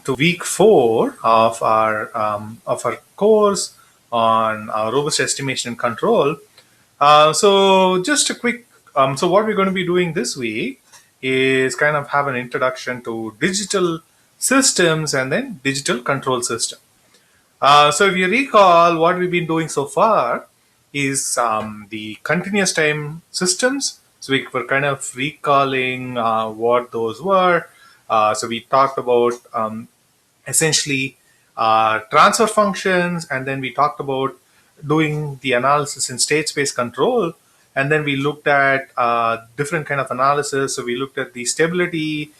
to week 4 of our course on robust estimation and control. So just a quick, so what we're going to be doing this week is kind of have an introduction to digital systems and then digital control system. So if you recall, what we've been doing so far is the continuous time systems. So we were kind of recalling what those were. So we talked about essentially transfer functions, and then we talked about doing the analysis in state space control, and then we looked at different kind of analysis. So we looked at the stability,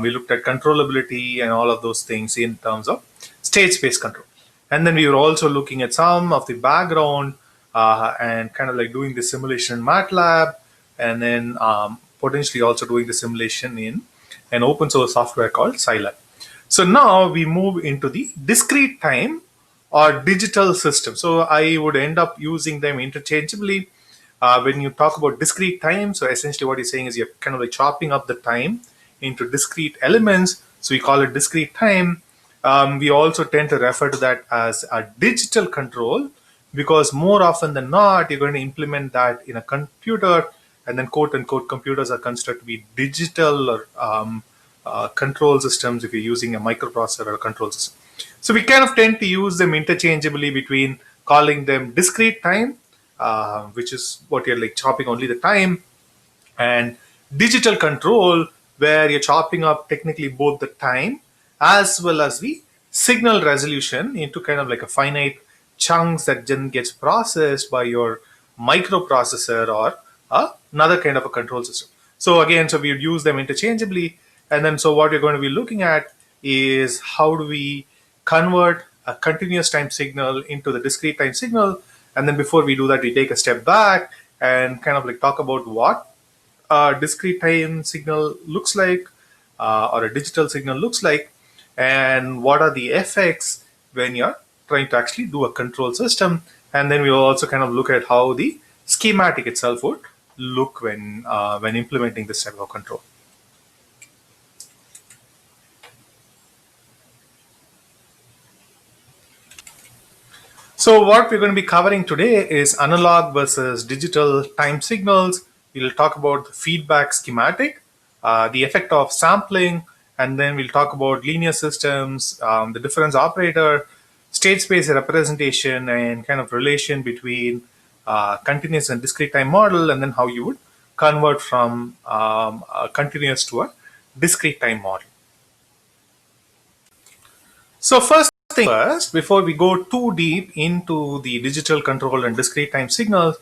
we looked at controllability, and all of those things in terms of state space control. And then we were also looking at some of the background and kind of like doing the simulation in MATLAB, and then potentially also doing the simulation in an open source software called Scilab. So now we move into the discrete time or digital system. So I would end up using them interchangeably. When you talk about discrete time, so essentially what you're saying is you're kind of like chopping up the time into discrete elements. So we call it discrete time. We also tend to refer to that as a digital control, because more often than not, you're going to implement that in a computer, and then quote unquote computers are considered to be digital or control systems if you're using a microprocessor or a control system. So we kind of tend to use them interchangeably between calling them discrete time, which is what you're like chopping only the time, and digital control, where you're chopping up technically both the time as well as the signal resolution into kind of like a finite chunks that then gets processed by your microprocessor or another kind of a control system. So again, so we would use them interchangeably. And then so what you're going to be looking at is how do we convert a continuous time signal into the discrete time signal. And then before we do that, we take a step back and kind of like talk about what a discrete time signal looks like, or a digital signal looks like, and what are the effects when you're trying to actually do a control system. And then we'll also kind of look at how the schematic itself would look when implementing this type of control. So what we're going to be covering today is analog versus digital time signals. We'll talk about the feedback schematic, the effect of sampling, and then we'll talk about linear systems, the difference operator, state space representation, and kind of relation between continuous and discrete time model, and then how you would convert from a continuous to a discrete time model. So first thing first, before we go too deep into the digital control and discrete time signals,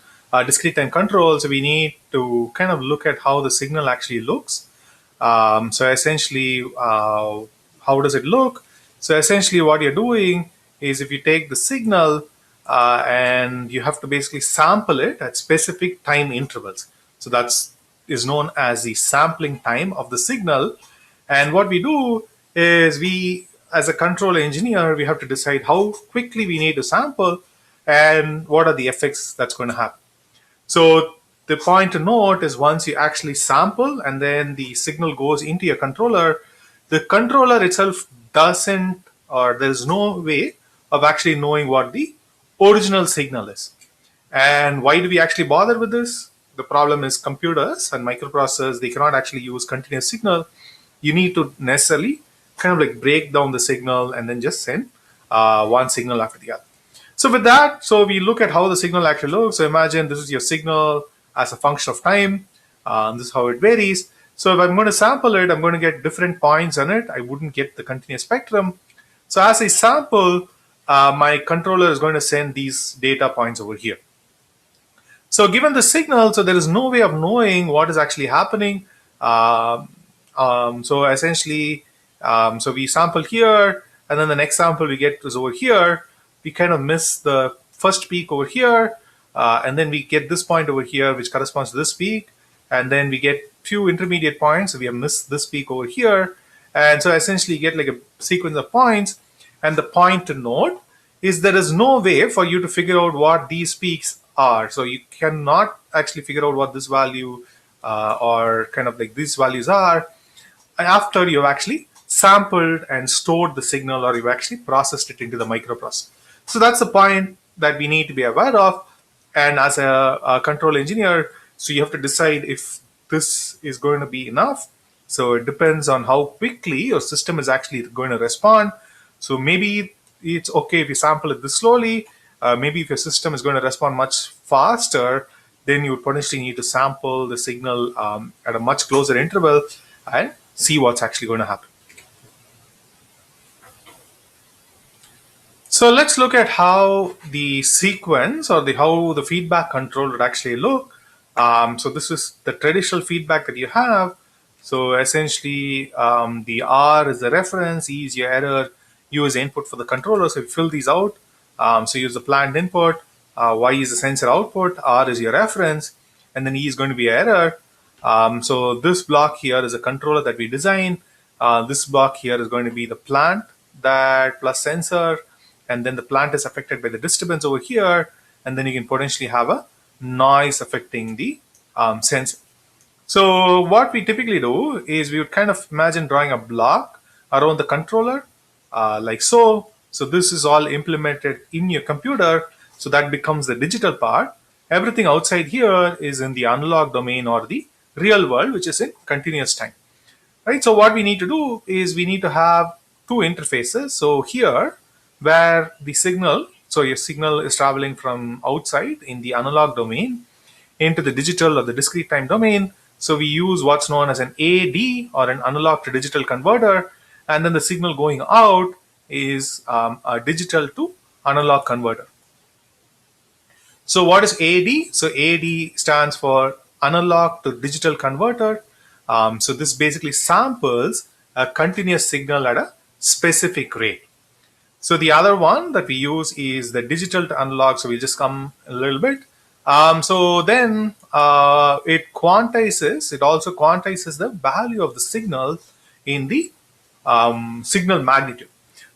discrete time controls, we need to kind of look at how the signal actually looks. So essentially, how does it look? So essentially what you're doing is if you take the signal and you have to basically sample it at specific time intervals. So that's is known as the sampling time of the signal. And what we do is we, as a control engineer, we have to decide how quickly we need to sample and what are the effects that's going to happen. So the point to note is once you actually sample and then the signal goes into your controller, the controller itself doesn't, or there's no way of actually knowing what the original signal is. And why do we actually bother with this? The problem is computers and microprocessors, they cannot actually use continuous signal. You need to necessarily kind of like break down the signal and then just send one signal after the other. So with that, so we look at how the signal actually looks. So imagine this is your signal as a function of time. This is how it varies. So if I'm going to sample it, I'm going to get different points on it. I wouldn't get the continuous spectrum. So as I sample, my controller is going to send these data points over here. So given the signal, so there is no way of knowing what is actually happening. So essentially, so we sample here, and then the next sample we get is over here. We kind of miss the first peak over here, and then we get this point over here, which corresponds to this peak, and then we get few intermediate points. So we have missed this peak over here, and so essentially you get like a sequence of points. And the point to note is there is no way for you to figure out what these peaks are. So you cannot actually figure out what this value or kind of like these values are after you've actually sampled and stored the signal, or you've actually processed it into the microprocessor. So that's the point that we need to be aware of. And as a control engineer, so you have to decide if this is going to be enough. So it depends on how quickly your system is actually going to respond. So maybe it's okay if you sample it this slowly. Maybe if your system is going to respond much faster, then you would potentially need to sample the signal at a much closer interval and see what's actually going to happen. So let's look at how the sequence or how the feedback control would actually look. So this is the traditional feedback that you have. So essentially, the R is the reference, E is your error, U is the input for the controller. So you fill these out. So use the planned input, Y is the sensor output, R is your reference, and then E is going to be your error. So this block here is a controller that we design. This block here is going to be the plant that plus sensor, and then the plant is affected by the disturbance over here, and then you can potentially have a noise affecting the sensor. So what we typically do is we would kind of imagine drawing a block around the controller like so. So this is all implemented in your computer, so that becomes the digital part. Everything outside here is in the analog domain or the real world, which is in continuous time. Right, so what we need to do is we need to have two interfaces. So here, where the signal, so your signal is traveling from outside in the analog domain into the digital or the discrete time domain. So we use what's known as an AD, or an analog to digital converter, and then the signal going out is a digital to analog converter. So what is AD? So AD stands for analog to digital converter. So this basically samples a continuous signal at a specific rate. So the other one that we use is the digital to analog. So we'll just come a little bit. So then it quantizes, it also quantizes the value of the signal in the signal magnitude.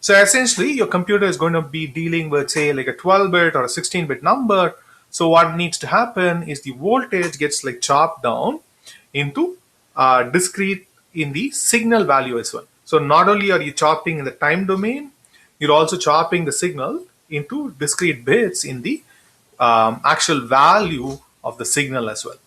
So essentially, your computer is going to be dealing with, say, like a 12-bit or a 16-bit number. So what needs to happen is the voltage gets like chopped down into discrete in the signal value as well. So not only are you chopping in the time domain, you're also chopping the signal into discrete bits in the actual value of the signal as well.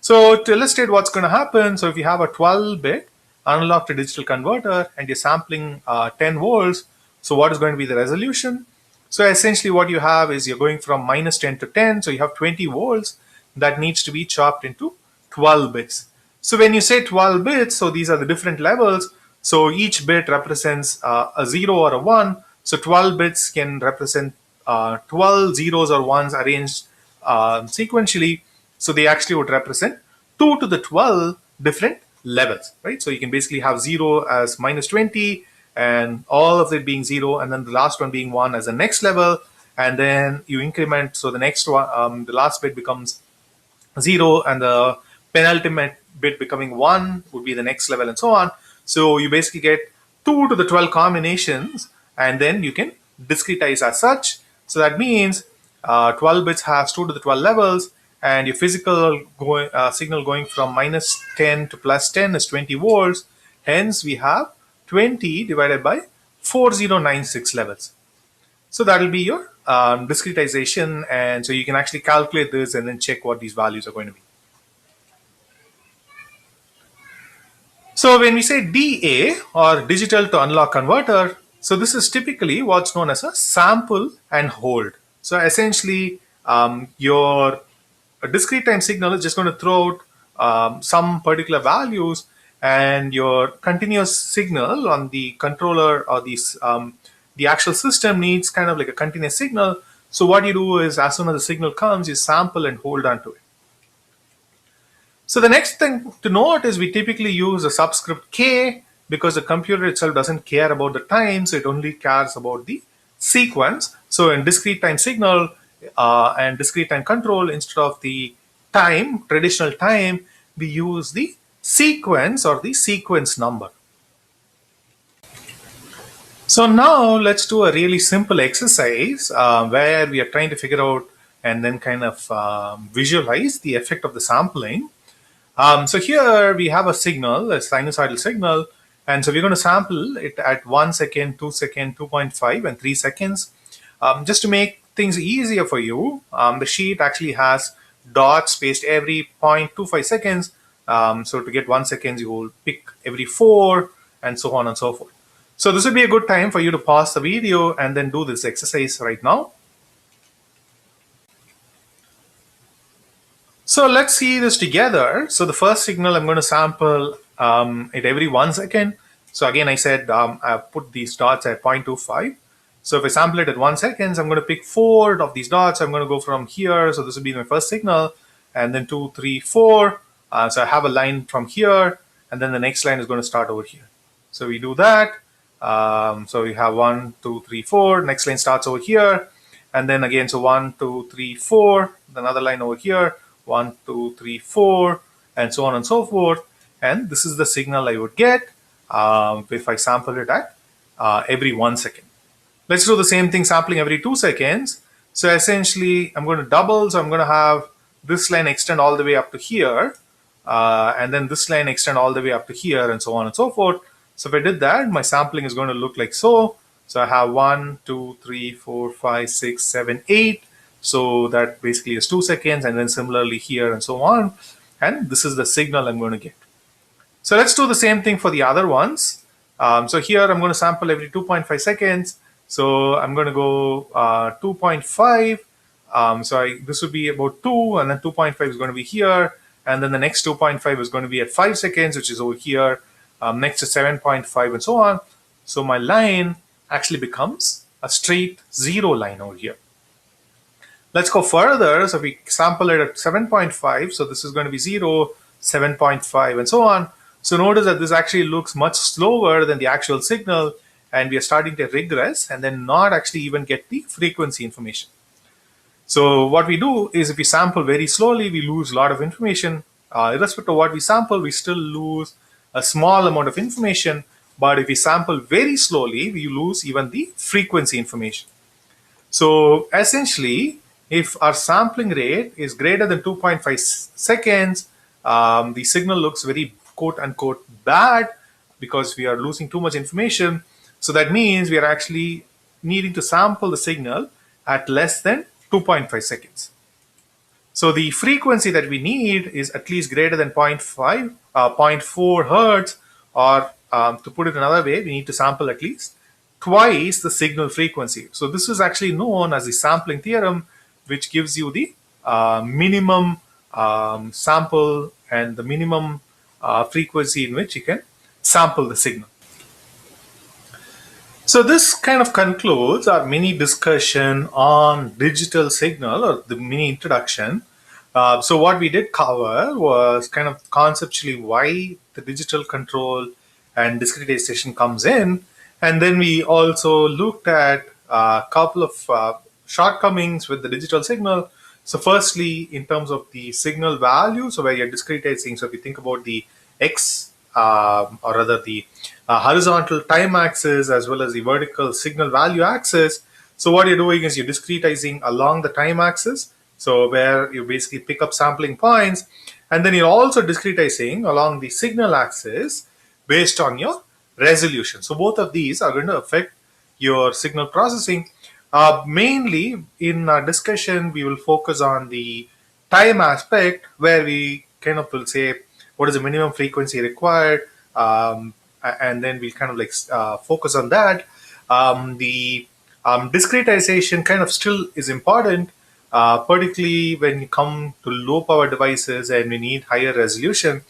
So to illustrate what's going to happen, so if you have a 12-bit analog to digital converter and you're sampling 10 volts, so what is going to be the resolution? So essentially what you have is you're going from minus 10 to 10, so you have 20 volts that needs to be chopped into 12 bits. So when you say 12 bits, so these are the different levels. So each bit represents a 0 or a 1. So 12 bits can represent 12 zeros or ones arranged sequentially. So they actually would represent 2 to the 12 different levels, right? So you can basically have 0 as minus 20, and all of it being 0, and then the last one being 1 as the next level, and then you increment. So the next one, the last bit becomes 0, and the penultimate bit becoming 1 would be the next level, and so on. So you basically get 2 to the 12 combinations, and then you can discretize as such. So that means 12 bits has 2 to the 12 levels, and your physical signal going from minus 10 to plus 10 is 20 volts. Hence, we have 20 divided by 4096 levels. So that will be your discretization, and so you can actually calculate this and then check what these values are going to be. So when we say DA, or digital to analog converter, so this is typically what's known as a sample and hold. So essentially, your discrete time signal is just going to throw out some particular values, and your continuous signal on the controller or the actual system needs kind of like a continuous signal. So what you do is, as soon as the signal comes, you sample and hold on to it. So the next thing to note is we typically use a subscript K, because the computer itself doesn't care about the time, so it only cares about the sequence. So in discrete time signal and discrete time control, instead of the time, traditional time, we use the sequence or the sequence number. So now let's do a really simple exercise where we are trying to figure out and then kind of visualize the effect of the sampling. So here we have a signal, a sinusoidal signal, And so we're going to sample it at 1 second, 2 second, 2.5, and 3 seconds. Just to make things easier for you, the sheet actually has dots spaced every 0.25 seconds. So to get 1 second, you will pick every 4, and so on and so forth. So this would be a good time for you to pause the video and then do this exercise right now. So let's see this together. So the first signal I'm going to sample at every 1 second. So again, I said I put these dots at 0.25. So if I sample it at 1 second, I'm going to pick 4 of these dots. I'm going to go from here. So this will be my first signal, and then 2, 3, 4. So I have a line from here, and then the next line is going to start over here. So we do that. So we have 1, 2, 3, 4. Next line starts over here, and then again, so 1, 2, 3, 4. Another line over here. 1, 2, 3, 4, and so on and so forth. And this is the signal I would get if I sample it at every 1 second. Let's do the same thing, sampling every 2 seconds. So essentially, I'm going to double. So I'm going to have this line extend all the way up to here, and then this line extend all the way up to here, and so on and so forth. So if I did that, my sampling is going to look like so. So I have 1, 2, 3, 4, 5, 6, 7, 8. So that basically is 2 seconds, and then similarly here and so on. And this is the signal I'm going to get. So let's do the same thing for the other ones. So here I'm going to sample every 2.5 seconds. So I'm going to go 2.5. This would be about 2, and then 2.5 is going to be here. And then the next 2.5 is going to be at 5 seconds, which is over here. Next to 7.5 and so on. So my line actually becomes a straight 0 line over here. Let's go further. So we sample it at 7.5. So this is going to be 0, 7.5, and so on. So notice that this actually looks much slower than the actual signal, and we are starting to regress and then not actually even get the frequency information. So what we do is if we sample very slowly, we lose a lot of information. Irrespective of what we sample, we still lose a small amount of information. But if we sample very slowly, we lose even the frequency information. So essentially, if our sampling rate is greater than 2.5 seconds, the signal looks very quote unquote bad because we are losing too much information. So that means we are actually needing to sample the signal at less than 2.5 seconds. So the frequency that we need is at least greater than 0.4 hertz, or to put it another way, we need to sample at least twice the signal frequency. So this is actually known as the sampling theorem, which gives you the minimum sample and the minimum frequency in which you can sample the signal. So this kind of concludes our mini discussion on digital signal, or the mini introduction. So what we did cover was kind of conceptually why the digital control and discretization comes in. And then we also looked at a couple of shortcomings with the digital signal. So firstly, in terms of the signal value, so where you're discretizing, so if you think about the X, or rather the horizontal time axis as well as the vertical signal value axis. So what you're doing is you're discretizing along the time axis, so where you basically pick up sampling points, and then you're also discretizing along the signal axis based on your resolution. So both of these are going to affect your signal processing. Mainly in our discussion, we will focus on the time aspect, where we kind of will say what is the minimum frequency required, and then we'll kind of like focus on that. The discretization kind of still is important, particularly when you come to low power devices and we need higher resolution.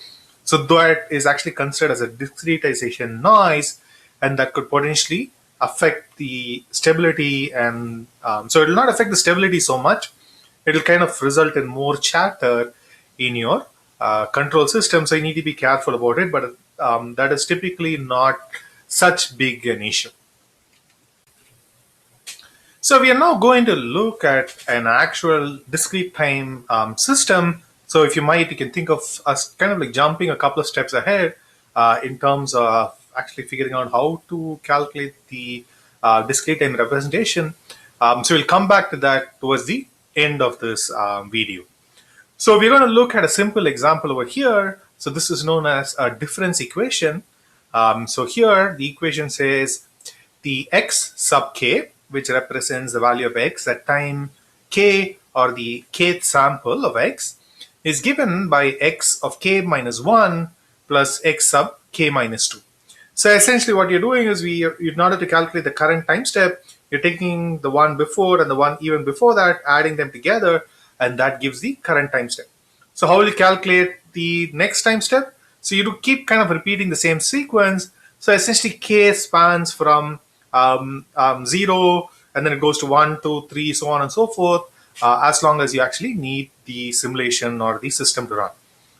So that is actually considered as a discretization noise, and that could potentially affect the stability. And so it will not affect the stability so much. It will kind of result in more chatter in your control system. So you need to be careful about it, but that is typically not such big an issue. So we are now going to look at an actual discrete time system. So if you might, you can think of us kind of like jumping a couple of steps ahead in terms of actually figuring out how to calculate the discrete time representation. So we'll come back to that towards the end of this video. So we're going to look at a simple example over here. So this is known as a difference equation. So here the equation says the x sub k, which represents the value of x at time k or the kth sample of x, is given by x of k minus 1 plus x sub k minus 2. So essentially what you're doing is in order to calculate the current time step, you're taking the one before and the one even before that, adding them together, and that gives the current time step. So how will you calculate the next time step? So you do keep kind of repeating the same sequence. So essentially k spans from 0, and then it goes to 1, 2, 3, so on and so forth, as long as you actually need the simulation or the system to run.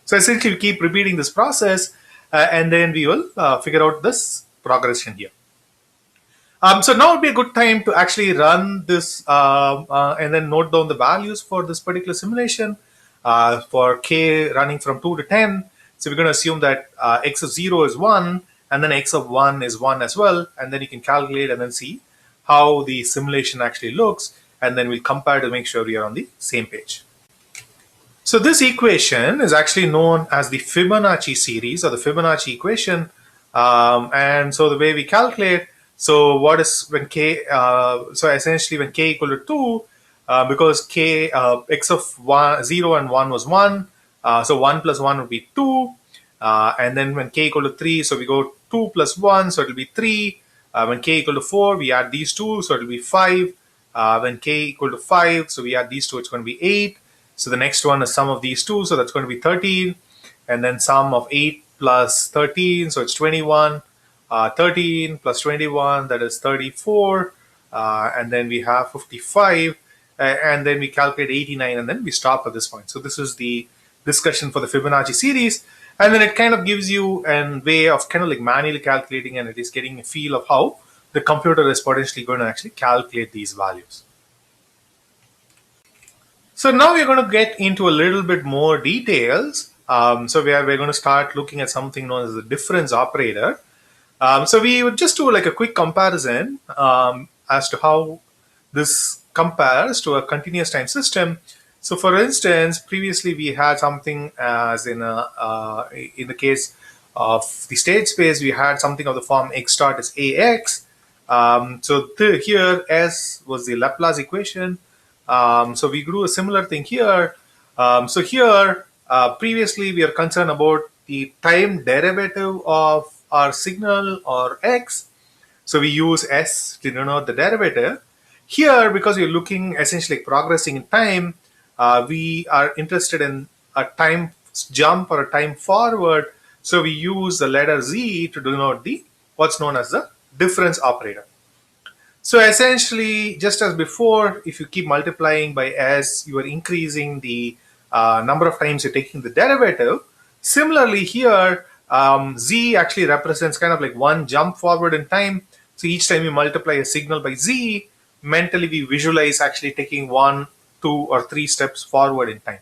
So essentially we keep repeating this process, and then we will figure out this progression here. So now would be a good time to actually run this and then note down the values for this particular simulation. For k running from 2 to 10, so we're going to assume that x of 0 is 1, and then x of 1 is 1 as well, and then you can calculate and then see how the simulation actually looks, and then we'll compare to make sure we are on the same page. So this equation is actually known as the Fibonacci series or the Fibonacci equation, and so the way we calculate, so what is when k, so essentially when k equal to 2, because k x of 0 and 1 was 1, so 1 plus 1 would be 2, and then when k equal to 3, so we go 2 plus 1, so it will be 3. When k equal to 4, we add these two, so it will be 5. When k equal to 5, so we add these two, it's going to be 8. So the next one is sum of these two, so that's going to be 13. And then sum of 8 plus 13, so it's 21. 13 plus 21, that is 34. And then we have 55. And then we calculate 89, and then we stop at this point. So this is the discussion for the Fibonacci series. And then it kind of gives you a way of kind of like manually calculating, and it is getting a feel of how the computer is potentially going to actually calculate these values. So now we're going to get into a little bit more details. So we're going to start looking at something known as the difference operator. So we would just do like a quick comparison as to how this compares to a continuous time system. So for instance, previously we had something as in the case of the state space, we had something of the form x dot is ax. So here S was the Laplace equation. So we drew a similar thing here. So here, previously we are concerned about the time derivative of our signal or x. So we use S to denote the derivative. Here, because we're looking essentially progressing in time, we are interested in a time jump or a time forward. So we use the letter Z to denote the what's known as the difference operator. So essentially, just as before, if you keep multiplying by S, you are increasing the number of times you're taking the derivative. Similarly here, Z actually represents kind of like one jump forward in time. So each time you multiply a signal by Z, mentally we visualize actually taking 1, 2, or 3 steps forward in time.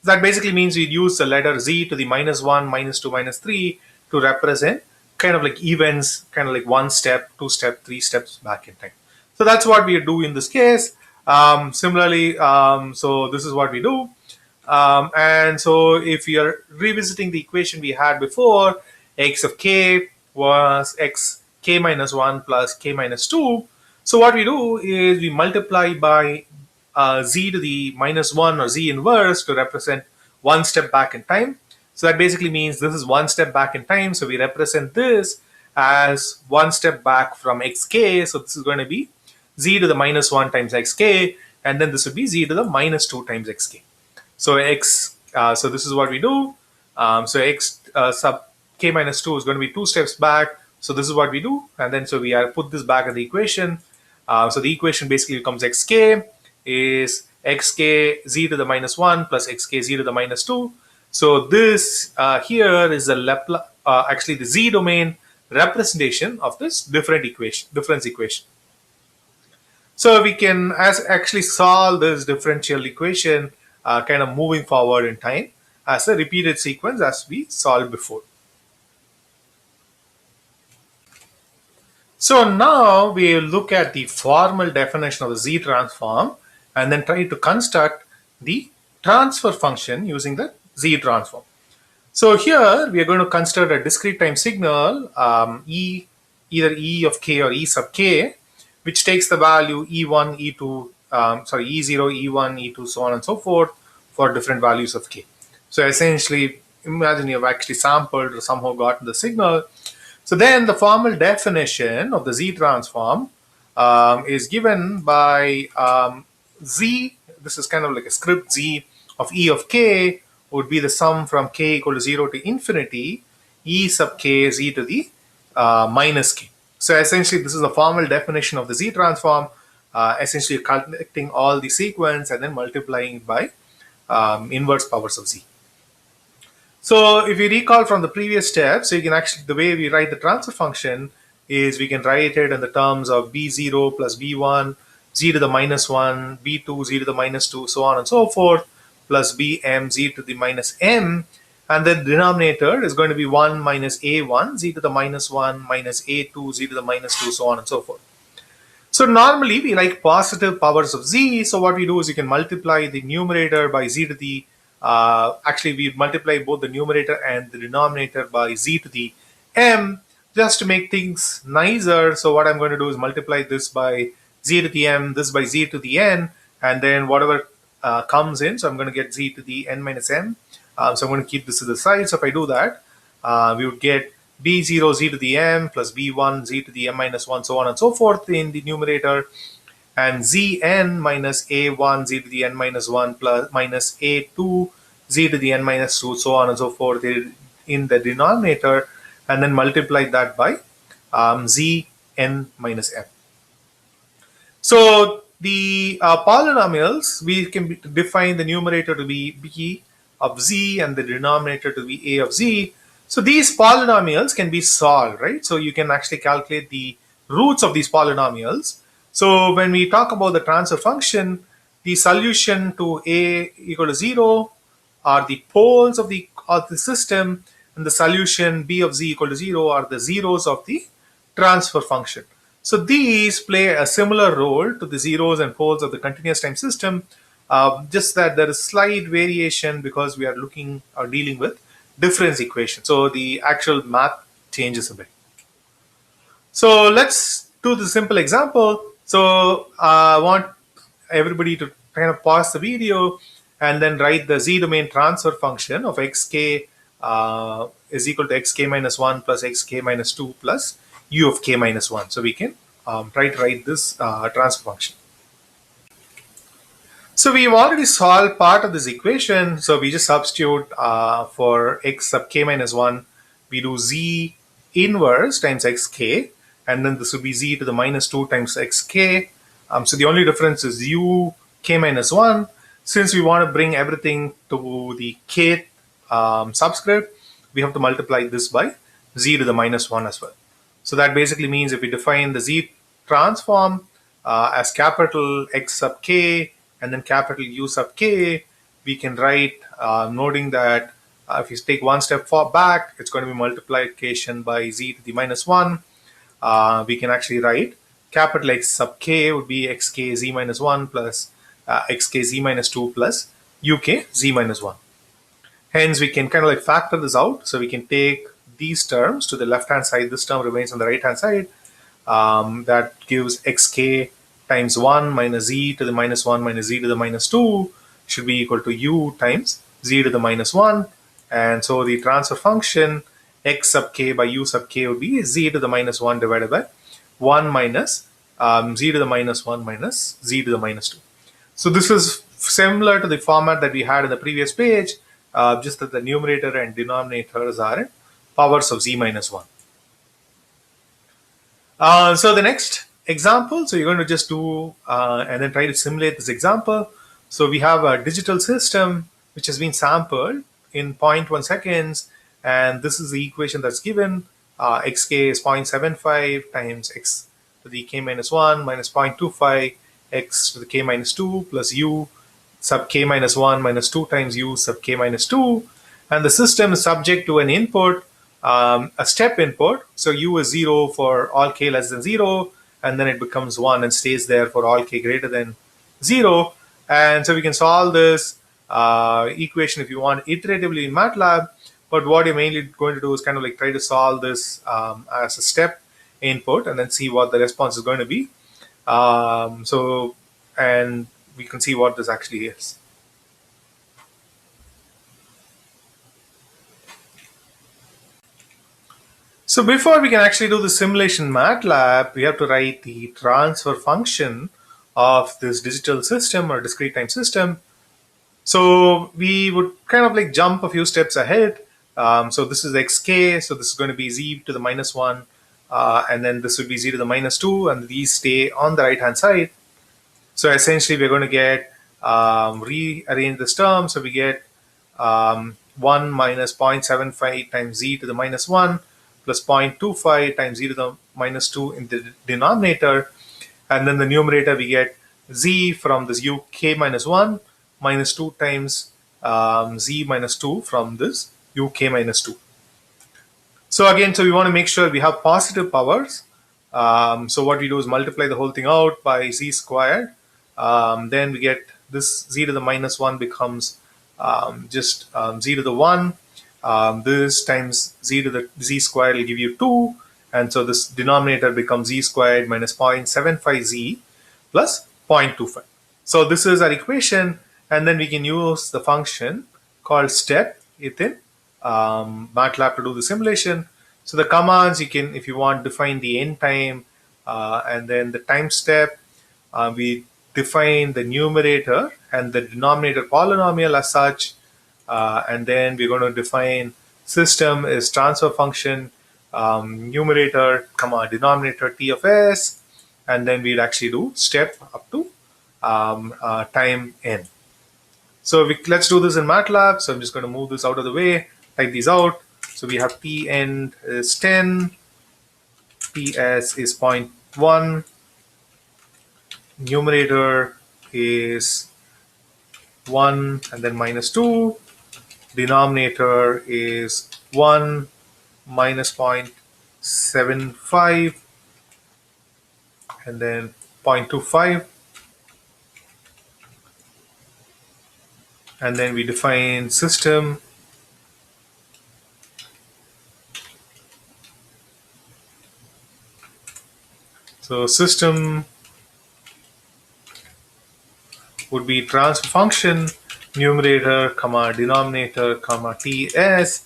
That basically means we'd use the letter Z to the -1, -2, -3 to represent kind of like events, kind of like 1 step, 2 step, 3 steps back in time. So that's what we do in this case. Similarly, so this is what we do. And so if we are revisiting the equation we had before, x of k was x k minus 1 plus k minus 2. So what we do is we multiply by z to the -1 or z inverse to represent 1 step back in time. So that basically means this is 1 step back in time. So we represent this as 1 step back from xk. So this is going to be z to the -1 times xk, and then this would be z to the -2 times xk. So so this is what we do. So x sub k minus 2 is going to be 2 steps back. So this is what we do, and then so we put this back in the equation. So the equation basically becomes xk is xk z to the -1 plus xk z to the -2. So this here is the Laplace, actually the z domain representation of this difference equation. So we can actually solve this differential equation kind of moving forward in time as a repeated sequence as we solved before. So now we will look at the formal definition of the Z transform and then try to construct the transfer function using the Z transform. So here we are going to consider a discrete time signal, either E of k or E sub k, which takes the value E1, E2, E0, E1, E2, so on and so forth for different values of k. So essentially, imagine you've actually sampled or somehow gotten the signal. So then the formal definition of the Z transform is given by Z. This is kind of like a script Z of E of k would be the sum from k equal to 0 to infinity E sub k Z to the minus k. So essentially, this is the formal definition of the Z transform. Essentially, collecting all the sequence and then multiplying it by inverse powers of Z. So if you recall from the previous step, so you can actually, the way we write the transfer function is we can write it in the terms of b0 plus b1, z to the minus 1, b2, z to the minus 2, so on and so forth, plus bm, z to the minus m. And the denominator is going to be 1 minus a1, z to the minus 1, minus a2, z to the minus 2, so on and so forth. So normally we like positive powers of z. So what we do is you can multiply the numerator by z to the, actually we multiply both the numerator and the denominator by z to the m just to make things nicer. So what I'm going to do is multiply this by z to the m, this by z to the n, and then whatever comes in. So I'm going to get z to the n minus m. So I'm going to keep this to the side. So if I do that, we would get b0 z to the m plus b1 z to the m minus 1, so on and so forth in the numerator, and zn minus a1 z to the n minus 1 plus minus a2 z to the n minus 2, so on and so forth in the denominator, and then multiply that by zn minus m. So the polynomials, we can define the numerator to be b of z and the denominator to be a of z. So these polynomials can be solved, right? So you can actually calculate the roots of these polynomials. So when we talk about the transfer function, the solution to a equal to 0 are the poles of the system, and the solution b of z equal to 0 are the zeros of the transfer function. So these play a similar role to the zeros and poles of the continuous time system, just that there is slight variation because we are looking or dealing with difference equation. So the actual math changes a bit. So let's do the simple example. So I want everybody to kind of pause the video and then write the z domain transfer function of xk is equal to xk minus 1 plus xk minus 2 plus u of k minus 1. So we can try to write this transfer function. So we've already solved part of this equation. So we just substitute for x sub k minus 1, we do z inverse times xk, and then this would be z to the minus 2 times xk. So the only difference is u k minus 1. Since we want to bring everything to the kth subscript, we have to multiply this by z to the minus 1 as well. So that basically means if we define the z transform as capital X sub k and then capital U sub k, we can write noting that if you take one step back, it's going to be multiplication by z to the minus 1. We can actually write capital X sub k would be xk z minus 1 plus xk z minus 2 plus uk z minus 1. Hence, we can kind of like factor this out. So we can take these terms to the left-hand side. This term remains on the right-hand side. That gives xk times 1 minus z to the minus 1 minus z to the minus 2 should be equal to u times z to the minus 1. And so the transfer function x sub k by u sub k would be z to the minus 1 divided by 1 minus z to the minus 1 minus z to the minus 2. So this is similar to the format that we had in the previous page, just that the numerator and denominators are in powers of z minus 1. So the next example, so you're going to just do and then try to simulate this example. So we have a digital system which has been sampled in 0.1 seconds, and this is the equation that's given. Xk is 0.75 times x to the k minus 1 minus 0.25 x to the k minus 2 plus u sub k minus 1 minus 2 times u sub k minus 2. And the system is subject to an input, a step input. So u is 0 for all k less than 0, and then it becomes 1 and stays there for all k greater than 0. And so we can solve this equation if you want iteratively in MATLAB. But what you're mainly going to do is kind of like try to solve this as a step input and then see what the response is going to be. And we can see what this actually is. So before we can actually do the simulation in MATLAB, we have to write the transfer function of this digital system or discrete time system. So we would kind of like jump a few steps ahead. So this is xk, so this is going to be z to the -1, and then this would be z to the -2, and these stay on the right hand side. So essentially we're going to get rearrange this term. So we get 1 minus 0.75 times z to the -1 plus 0.25 times z to the -2 in the denominator. And then the numerator we get z from this uk minus 1 minus 2 times z minus 2 from this uk minus 2. So again, so we want to make sure we have positive powers. So what we do is multiply the whole thing out by z squared. Then we get this z to the -1 becomes just z to the 1. This times z to the z squared will give you 2. And so this denominator becomes z squared minus 0.75z plus 0.25. So this is our equation. And then we can use the function called step within MATLAB to do the simulation. So the commands you can, if you want, define the end time and then the time step. We define the numerator and the denominator polynomial as such. And then we're going to define system is transfer function, numerator, comma, denominator t of s. And then we'd actually do step up to time n. So let's do this in MATLAB. So I'm just going to move this out of the way, type these out. So we have t end is 10, ts is 0.1, numerator is 1 and then -2, denominator is 1 minus 0.75 and then 0.25. And then we define system. So system would be transfer function, numerator, comma, denominator, comma, ts.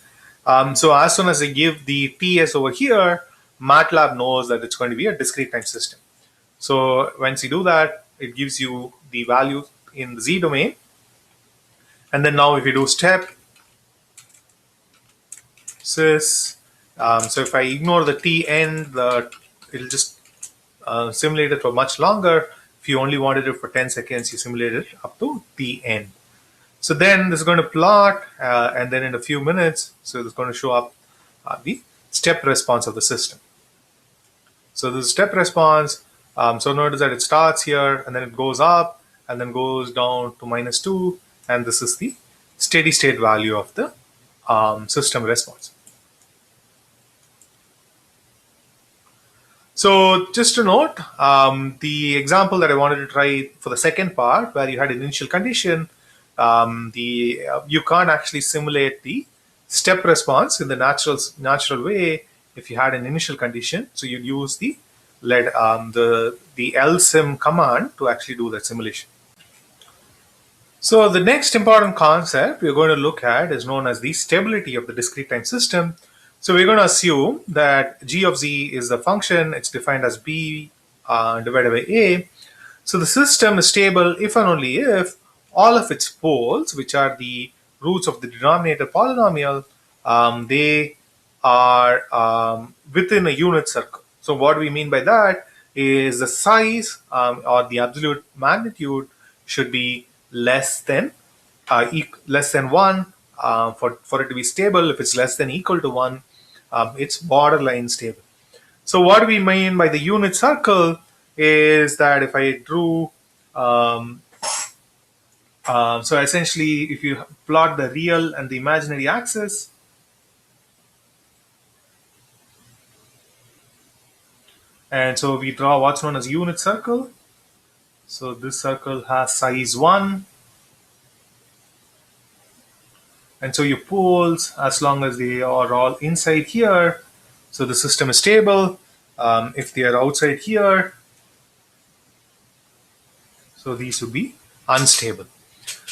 So as soon as I give the ts over here, MATLAB knows that it's going to be a discrete time system. So once you do that, it gives you the value in the z domain. And then now if you do step sys, so if I ignore the t end, it'll just simulate it for much longer. If you only wanted it for 10 seconds, you simulate it up to t end. So then this is going to plot, and then in a few minutes, so it's going to show up the step response of the system. So this is step response. So notice that it starts here, and then it goes up, and then goes down to -2, and this is the steady state value of the system response. So just to note, the example that I wanted to try for the second part, where you had an initial condition, you can't actually simulate the step response in the natural way if you had an initial condition. So you'd use the lsim command to actually do that simulation. So the next important concept we're going to look at is known as the stability of the discrete time system. So we're going to assume that g of z is the function. It's defined as b divided by a. So the system is stable if and only if all of its poles, which are the roots of the denominator polynomial, they are within a unit circle. So what we mean by that is the size or the absolute magnitude should be less than 1 for it to be stable. If it's less than equal to 1, it's borderline stable. So what we mean by the unit circle is that if I drew so essentially if you plot the real and the imaginary axis, and so we draw what's known as unit circle. So this circle has size 1, And so your poles, as long as they are all inside here, so the system is stable. If they are outside here, so these would be unstable.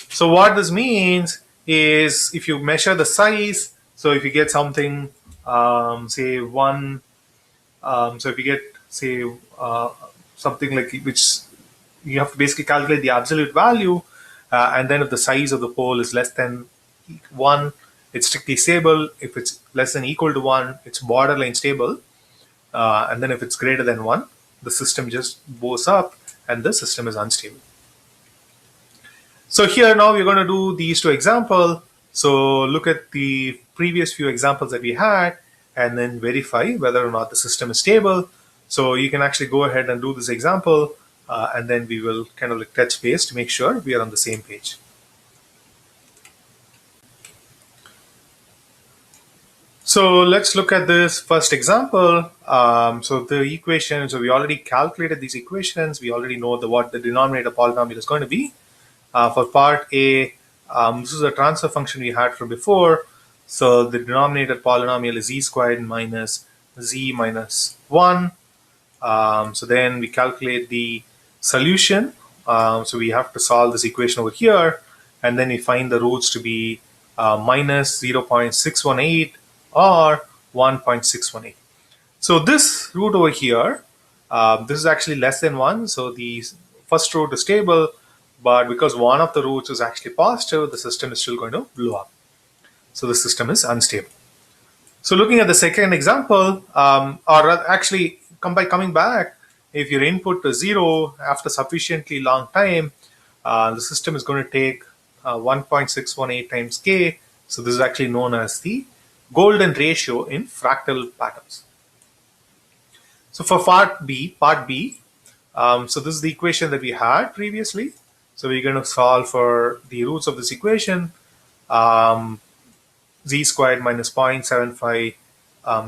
So what this means is if you measure the size, so if you get something, say one, so if you get say something like which you have to basically calculate the absolute value, and then if the size of the pole is less than 1, it's strictly stable. If it's less than equal to 1, it's borderline stable. And then if it's greater than 1, the system just bows up and the system is unstable. So here now we're going to do these two examples. So look at the previous few examples that we had and then verify whether or not the system is stable. So you can actually go ahead and do this example and then we will kind of like touch base to make sure we are on the same page. So let's look at this first example. So the equation, so we already calculated these equations. We already know what the denominator polynomial is going to be. For part A, this is a transfer function we had from before. So the denominator polynomial is z squared minus z minus 1. So then we calculate the solution. So we have to solve this equation over here. And then we find the roots to be minus 0.618 or 1.618. So this root over here, this is actually less than 1. So the first root is stable. But because one of the roots is actually positive, the system is still going to blow up. So the system is unstable. So looking at the second example, or actually by coming back, if your input is 0 after sufficiently long time, the system is going to take 1.618 times k. So this is actually known as the golden ratio in fractal patterns. So for part B, so this is the equation that we had previously. So we're going to solve for the roots of this equation, z squared minus 0.75,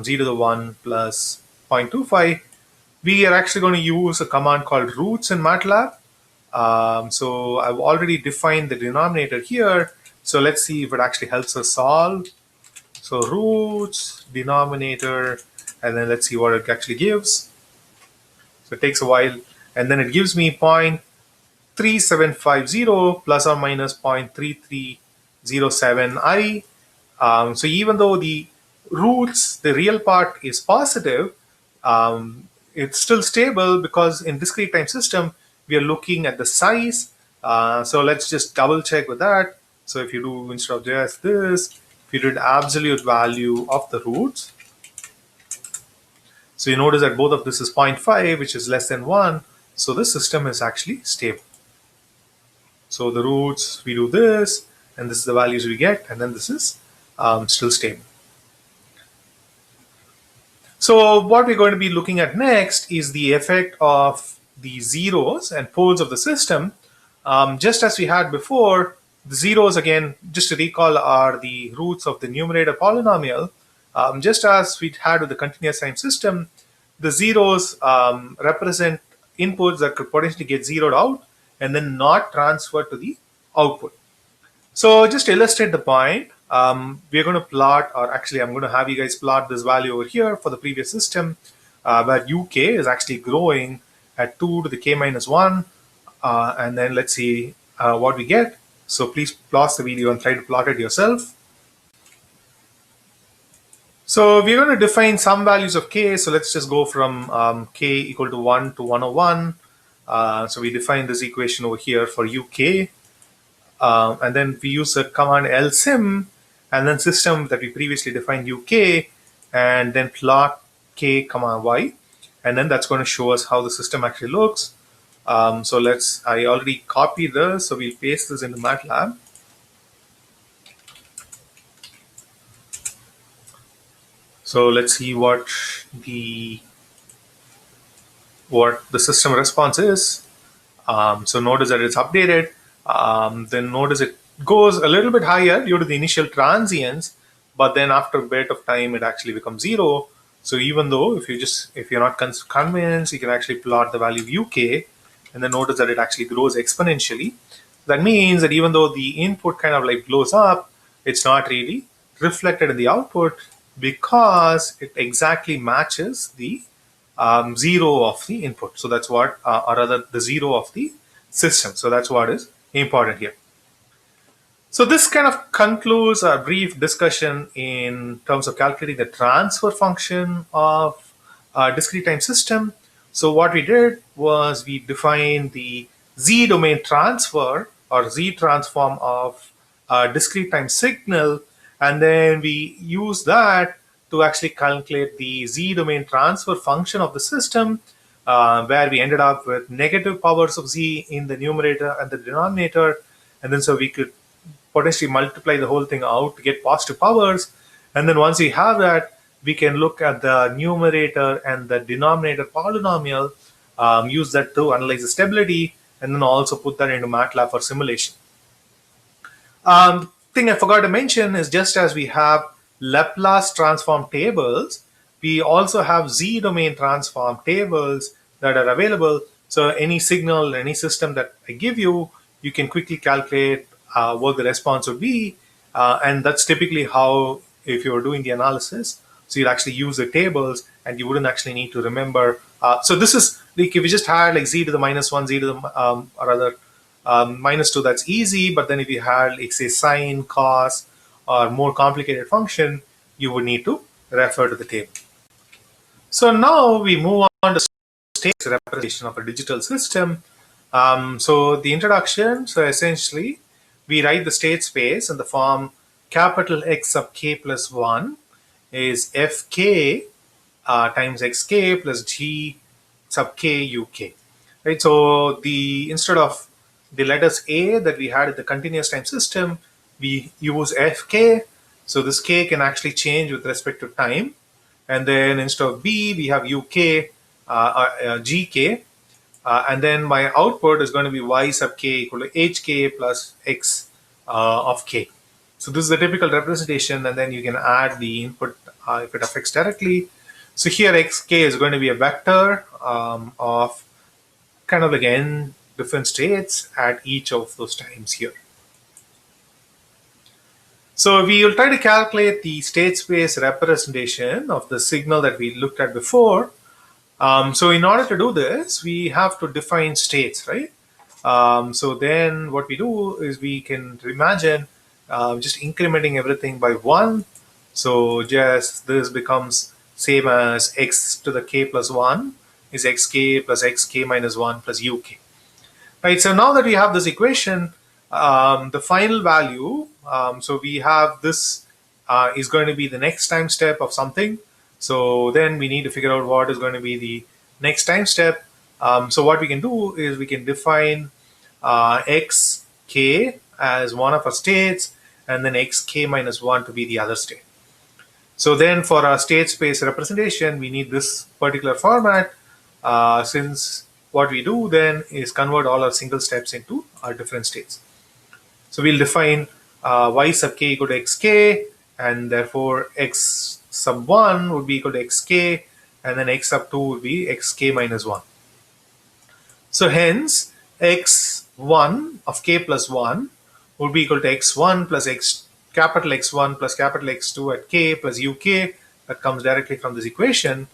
z to the 1 plus 0.25. We are actually going to use a command called roots in MATLAB. So I've already defined the denominator here. So let's see if it actually helps us solve. So roots, denominator, and then let's see what it actually gives. So it takes a while, and then it gives me 0.3750 plus or minus 0.3307i. So even though the roots, the real part is positive, it's still stable because in discrete time system, we are looking at the size. So let's just double check with that. So if you do, instead of just this, if you did absolute value of the roots, so you notice that both of this is 0.5, which is less than 1. So the system is actually stable. So the roots, we do this, and this is the values we get, and then this is still stable. So what we're going to be looking at next is the effect of the zeros and poles of the system. Just as we had before, the zeros, again, just to recall, are the roots of the numerator polynomial. Just as we had with the continuous time system, the zeros represent inputs that could potentially get zeroed out and then not transferred to the output. So just to illustrate the point, we're going to plot, or actually I'm going to have you guys plot this value over here for the previous system, where uk is actually growing at 2 to the k minus 1. And then let's see what we get. So please pause the video and try to plot it yourself. So we're going to define some values of k. So let's just go from k equal to 1 to 101. So we define this equation over here for uk. And then we use the command lsim and then system that we previously defined uk, and then plot k comma y. And then that's going to show us how the system actually looks. So I already copied this, so we'll paste this into MATLAB. So let's see what the system response is. So notice that it's updated. Then notice it goes a little bit higher due to the initial transients, but then after a bit of time, it actually becomes 0. So even though if you're not convinced, you can actually plot the value of uk, and then notice that it actually grows exponentially. That means that even though the input kind of like blows up, it's not really reflected in the output because it exactly matches the zero of the input. So that's what, or rather the zero of the system. So that's what is important here. So this kind of concludes our brief discussion in terms of calculating the transfer function of a discrete time system. So what we did was we defined the z domain transfer or z transform of a discrete time signal, and then we use that to actually calculate the z domain transfer function of the system, where we ended up with negative powers of z in the numerator and the denominator, and then so we could potentially multiply the whole thing out to get positive powers. And then once we have that, we can look at the numerator and the denominator polynomial, use that to analyze the stability, and then also put that into MATLAB for simulation. Thing I forgot to mention is, just as we have Laplace transform tables, we also have Z domain transform tables that are available. So any signal, any system that I give you, you can quickly calculate what the response would be. And that's typically how, if you're doing the analysis, so you'd actually use the tables and you wouldn't actually need to remember. So this is like if you just had like z to the -1, z to the, or rather, -2, that's easy. But then if you had, like, say, sine, cos, or more complicated function, you would need to refer to the table. So now we move on to state representation of a digital system. So the introduction, so essentially, we write the state space in the form capital X sub k plus 1 is fk times xk plus g sub k uk. Right. So the instead of the letters A that we had in the continuous time system, we use fk. So this k can actually change with respect to time. And then instead of B, we have uk, gk. And then my output is going to be y sub k equal to hk plus x of k. So this is the typical representation, and then you can add the input if it affects directly. So here xk is going to be a vector of kind of like n different states at each of those times here. So we will try to calculate the state space representation of the signal that we looked at before. So in order to do this, we have to define states, right? So then what we do is we can imagine just incrementing everything by 1. So just this becomes same as x to the k plus 1 is xk plus xk minus 1 plus uk. Right. So now that we have this equation, the final value, so we have this is going to be the next time step of something. So then we need to figure out what is going to be the next time step. So what we can do is we can define xk as one of our states, and then xk minus 1 to be the other state. So then for our state space representation, we need this particular format, since what we do then is convert all our single steps into our different states. So we'll define y sub k equal to xk, and therefore x sub 1 would be equal to xk, and then x sub 2 would be xk minus 1. So hence x1 of k plus 1 would be equal to x1 plus capital X1 plus capital X2 at k plus uk. That comes directly from this equation.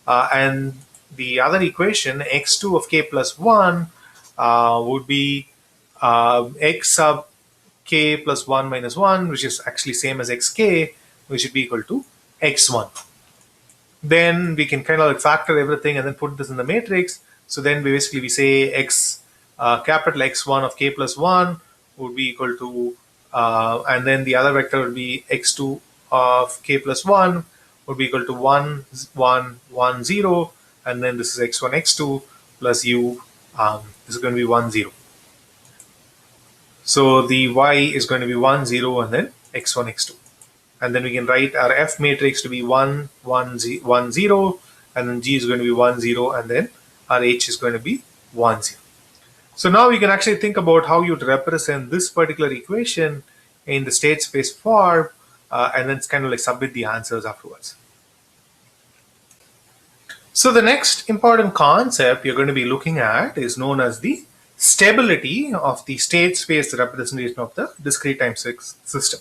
And the other equation, x2 of k plus 1, would be x sub k plus 1 minus 1, which is actually same as xk, which should be equal to x1. Then we can kind of like factor everything and then put this in the matrix. So then we say capital X1 of k plus 1 would be equal to, and then the other vector would be x2 of k plus 1 would be equal to 1, 1, 1, 0, and then this is x1, x2 plus u, this is going to be 1, 0. So the y is going to be 1, 0, and then x1, x2. And then we can write our F matrix to be 1, 1, 0, and then G is going to be 1, 0, and then our H is going to be 1, 0. So now we can actually think about how you'd represent this particular equation in the state space form, and then it's kind of like submit the answers afterwards. So the next important concept you're going to be looking at is known as the stability of the state space representation of the discrete time system.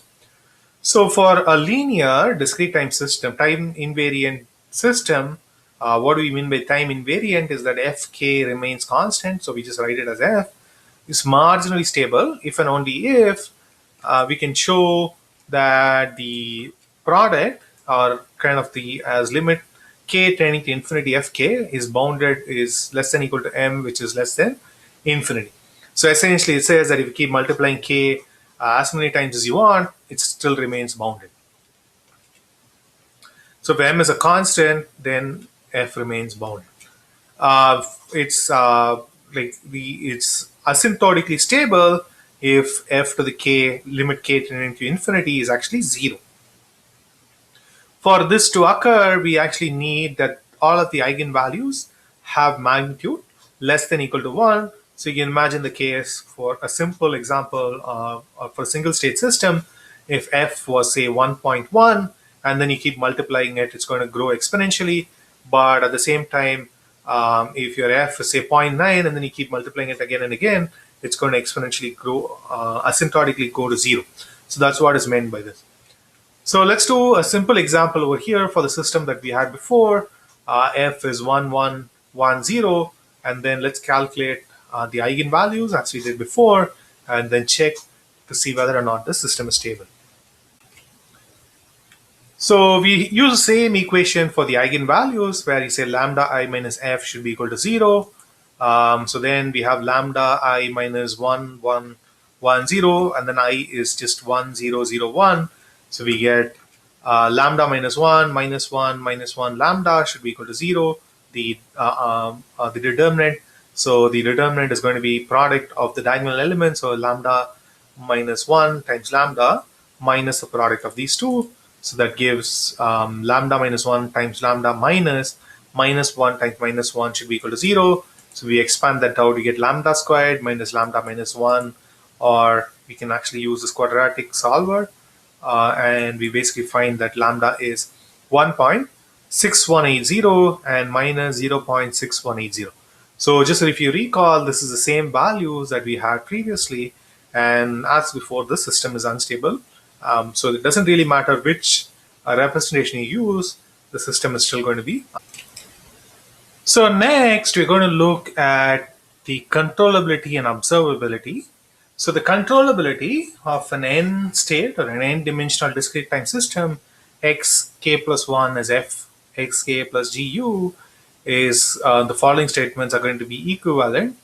So for a linear discrete time system, time invariant system, what do we mean by time invariant is that fk remains constant. So we just write it as f is marginally stable if and only if we can show that the product or kind of the as limit k tending to infinity fk is bounded is less than equal to m, which is less than infinity. So essentially it says that if you keep multiplying k as many times as you want, it still remains bounded. So if m is a constant, then f remains bounded. Uh, it's asymptotically stable if f to the k limit k tending to infinity is actually 0. For this to occur, we actually need that all of the eigenvalues have magnitude less than equal to 1. So you can imagine the case for a simple example for a single state system. If f was say 1.1 and then you keep multiplying it, it's going to grow exponentially. But at the same time, if your f is say 0.9 and then you keep multiplying it again and again, it's going to exponentially grow, asymptotically go to 0. So that's what is meant by this. So let's do a simple example over here for the system that we had before. F is 1110, and then let's calculate the eigenvalues as we did before, and then check to see whether or not the system is stable. So we use the same equation for the eigenvalues where you say lambda I minus f should be equal to 0. So then we have lambda I minus 1110, and then I is just 1001. So we get lambda minus 1 minus 1 minus 1 lambda should be equal to 0. The determinant. So the determinant is going to be product of the diagonal elements. So lambda minus 1 times lambda minus the product of these two. So that gives lambda minus 1 times lambda minus 1 times minus 1 should be equal to 0. So we expand that out, we get lambda squared minus lambda minus 1, or we can actually use this quadratic solver. And we basically find that lambda is 1.6180 and minus 0.6180. So just if you recall, this is the same values that we had previously, and as before, the system is unstable. So it doesn't really matter which representation you use, the system is still going to be. So next, we're going to look at the controllability and observability. So the controllability of an n state or an n dimensional discrete time system, x k plus 1 is f x k plus gu, is the following statements are going to be equivalent.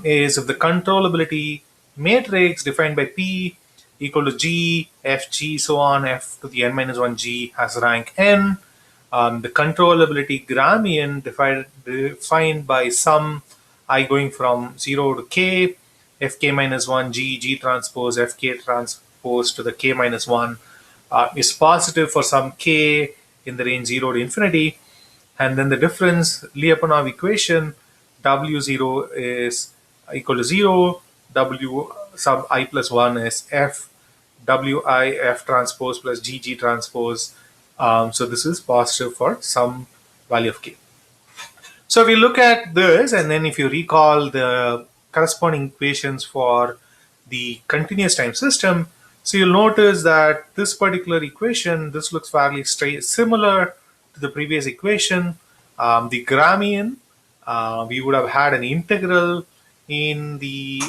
Is if the controllability matrix defined by P equal to G, F, G, so on, F to the n minus 1 G has rank n. The controllability Gramian defined by some I going from 0 to k, Fk minus 1 G, G transpose, Fk transpose to the k minus 1 is positive for some k in the range 0 to infinity. And then the difference Lyapunov equation W0 is equal to 0, W sub I plus 1 is F, Wi F transpose plus Gg transpose. So this is positive for some value of k. So if we look at this, and then if you recall the corresponding equations for the continuous time system, so you'll notice that this particular equation, this looks fairly similar to the previous equation. The Gramian, we would have had an integral in the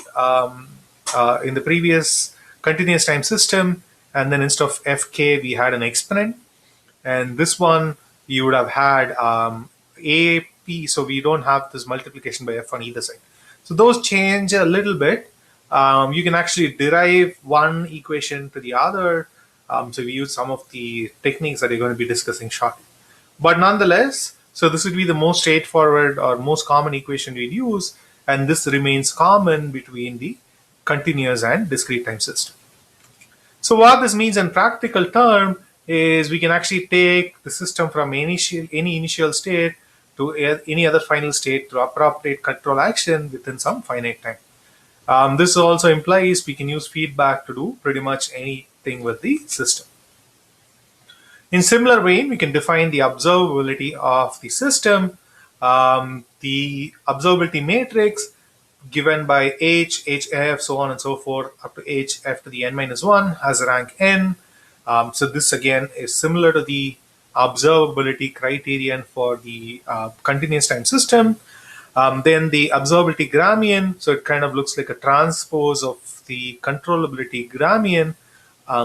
previous continuous time system, and then instead of fk, we had an exponent. And this one, you would have had AP, so we don't have this multiplication by f on either side. So those change a little bit. You can actually derive one equation to the other. So we use some of the techniques that we're going to be discussing shortly. But nonetheless, so this would be the most straightforward or most common equation we'd use, and this remains common between the continuous and discrete time system. So what this means in practical term is we can actually take the system from any initial state to any other final state to appropriate control action within some finite time. This also implies we can use feedback to do pretty much anything with the system. In similar vein, we can define the observability of the system. The observability matrix given by H, HF, so on and so forth, up to H, F to the n minus 1 has rank n. So this again is similar to the observability criterion for the continuous time system. Then the observability Gramian, so it kind of looks like a transpose of the controllability Gramian.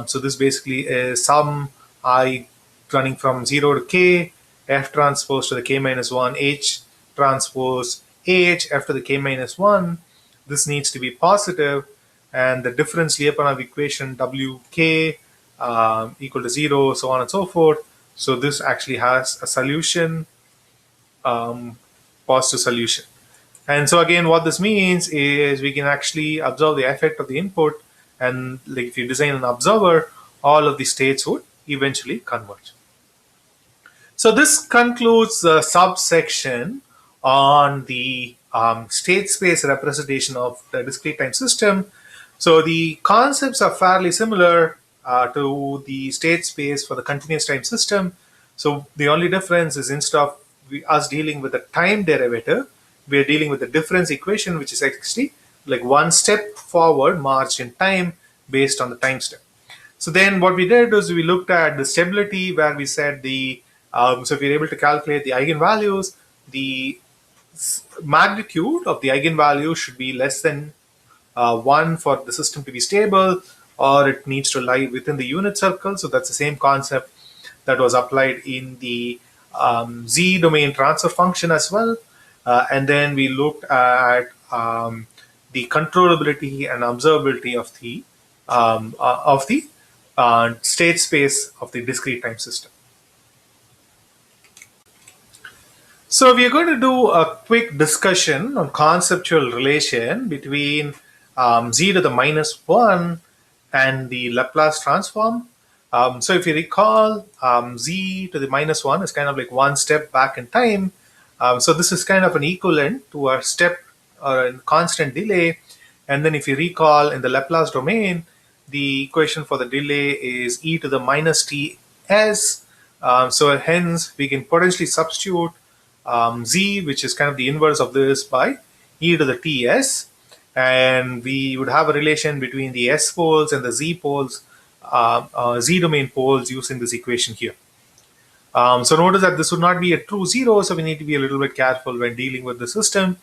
So this basically is some I running from 0 to k, f transpose to the k minus 1, h transpose h after the k minus 1. This needs to be positive, and the difference Lyapunov equation wk equal to 0, so on and so forth. So this actually has a solution, positive solution. And so again, what this means is we can actually observe the effect of the input, and like if you design an observer, all of the states would eventually converge. So this concludes the subsection on the state space representation of the discrete time system. So the concepts are fairly similar to the state space for the continuous time system. So the only difference is, instead of us dealing with the time derivative, we are dealing with the difference equation, which is actually like one step forward marched in time based on the time step. So then what we did was we looked at the stability, where we said so if you're able to calculate the eigenvalues, the magnitude of the eigenvalue should be less than 1 for the system to be stable, or it needs to lie within the unit circle. So that's the same concept that was applied in the z domain transfer function as well. And then we looked at the controllability and observability of the state space of the discrete time system. So we are going to do a quick discussion on conceptual relation between z to the minus 1 and the Laplace transform. So if you recall, z to the minus 1 is kind of like one step back in time. So this is kind of an equivalent to a step or a constant delay. And then if you recall, in the Laplace domain, the equation for the delay is e to the minus ts. So hence we can potentially substitute z, which is kind of the inverse of this, by e to the ts, and we would have a relation between the s poles and the z poles, z domain poles, using this equation here. So notice that this would not be a true zero, so we need to be a little bit careful when dealing with the system.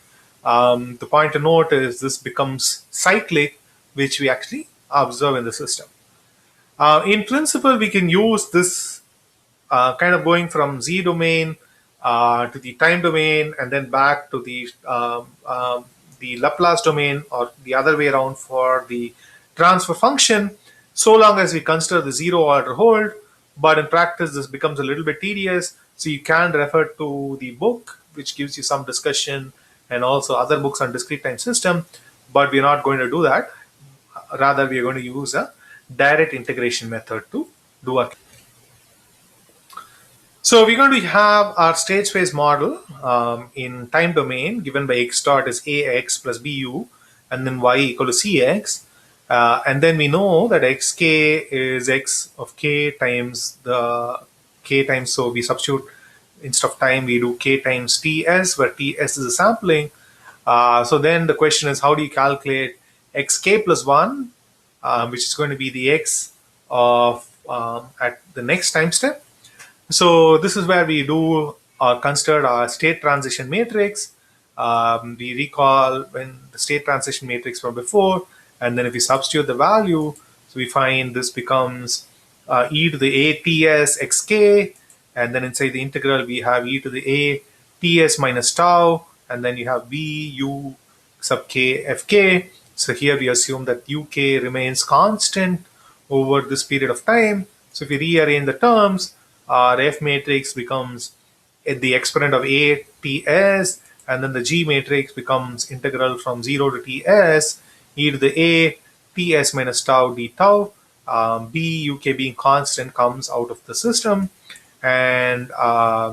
The point to note is this becomes cyclic, which we actually observe in the system. In principle, we can use this kind of going from z domain to the time domain, and then back to the Laplace domain, or the other way around for the transfer function, so long as we consider the zero order hold. But in practice, this becomes a little bit tedious, so you can refer to the book, which gives you some discussion, and also other books on discrete time system. But we're not going to do that. Rather, we are going to use a direct integration method to do our. So we're going to have our state space model in time domain, given by x dot is ax plus bu, and then y equal to cx. And then we know that xk is x of k times the k times, so we substitute, instead of time we do k times ts, where ts is a sampling. So then the question is, how do you calculate xk plus 1, which is going to be the x of at the next time step. So this is where we do consider our state transition matrix. We recall when the state transition matrix from before, and then if we substitute the value, so we find this becomes e to the a ts xk, and then inside the integral we have e to the a ts minus tau, and then you have b u sub k fk. So here we assume that uk remains constant over this period of time. So if we rearrange the terms, our F matrix becomes the exponent of A Ts, and then the G matrix becomes integral from 0 to Ts, e to the A Ts minus tau d tau. B UK being constant comes out of the system, and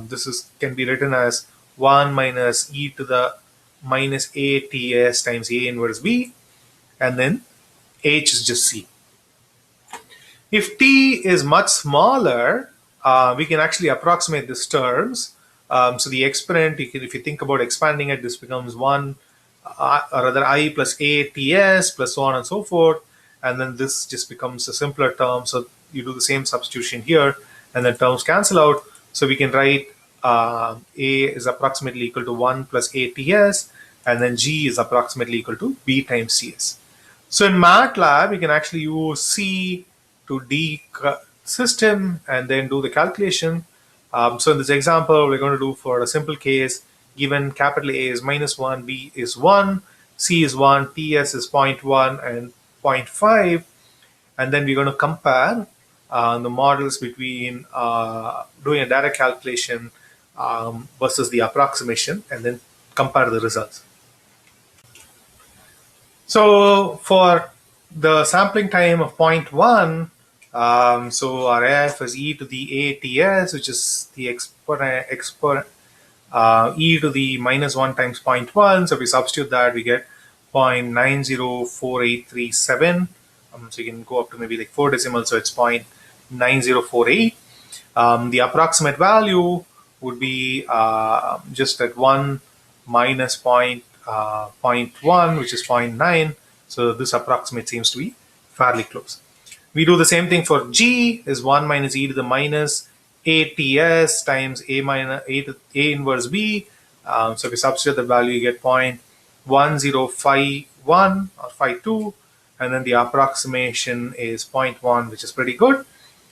this can be written as 1 minus e to the minus A Ts times A inverse B, and then H is just C. If t is much smaller, we can actually approximate these terms. So the exponent, if you think about expanding it, this becomes 1, or rather I plus a ts plus so on and so forth. And then this just becomes a simpler term. So you do the same substitution here, and then terms cancel out. So we can write A is approximately equal to 1 plus ATS, and then G is approximately equal to B times TS. So in MATLAB, you can actually use C to D system and then do the calculation. So in this example, we're going to do for a simple case, given capital A is -1, B is 1, C is 1, TS is 0.1 and 0.5. And then we're going to compare the models between doing a direct calculation versus the approximation, and then compare the results. So for the sampling time of 0.1, so our f is e to the ATS, which is the e to the -1 times 0.1. So if we substitute that, we get 0.904837. So you can go up to maybe like 4 decimals, so it's 0.9048. The approximate value would be just at 1 minus 0.1, which is 0.9. So this approximate seems to be fairly close. We do the same thing for G, is 1 minus e to the minus ATS times A minus A inverse B. So if you substitute the value, you get 0.1051 or 52, and then the approximation is 0.1, which is pretty good.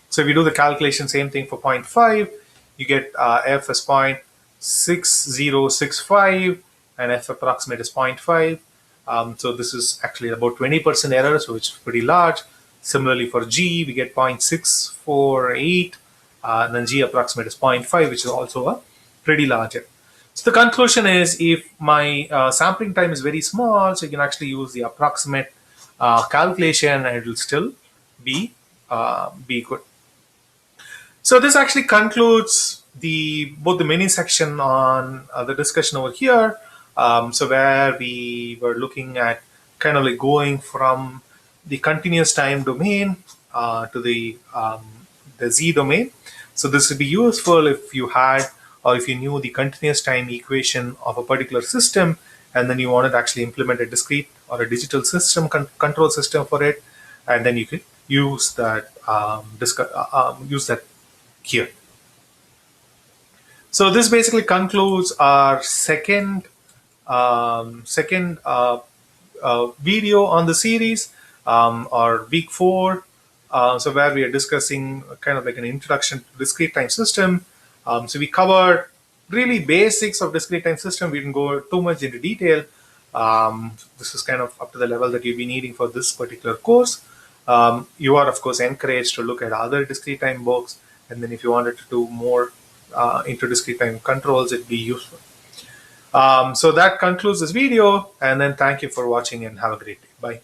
So if you do the calculation, same thing for 0.5, you get f as 0.6065 and f approximate is 0.5. So this is actually about 20% error, so it's pretty large. Similarly for G, we get 0.648, and then G approximate is 0.5, which is also a pretty large error. So the conclusion is, if my sampling time is very small, so you can actually use the approximate calculation and it will still be good. So this actually concludes both the mini section on the discussion over here. So where we were looking at kind of like going from the continuous time domain to the Z domain. So this would be useful if you had, or if you knew the continuous time equation of a particular system, and then you wanted to actually implement a discrete or a digital system control system for it, and then you could use that here. So this basically concludes our second video on the series, or week 4. So where we are discussing kind of like an introduction to discrete time system. So we covered really basics of discrete time system. We didn't go too much into detail. This is kind of up to the level that you'll be needing for this particular course. You are of course encouraged to look at other discrete time books, and then if you wanted to do more into discrete time controls, it'd be useful. So that concludes this video, and then thank you for watching and have a great day. Bye.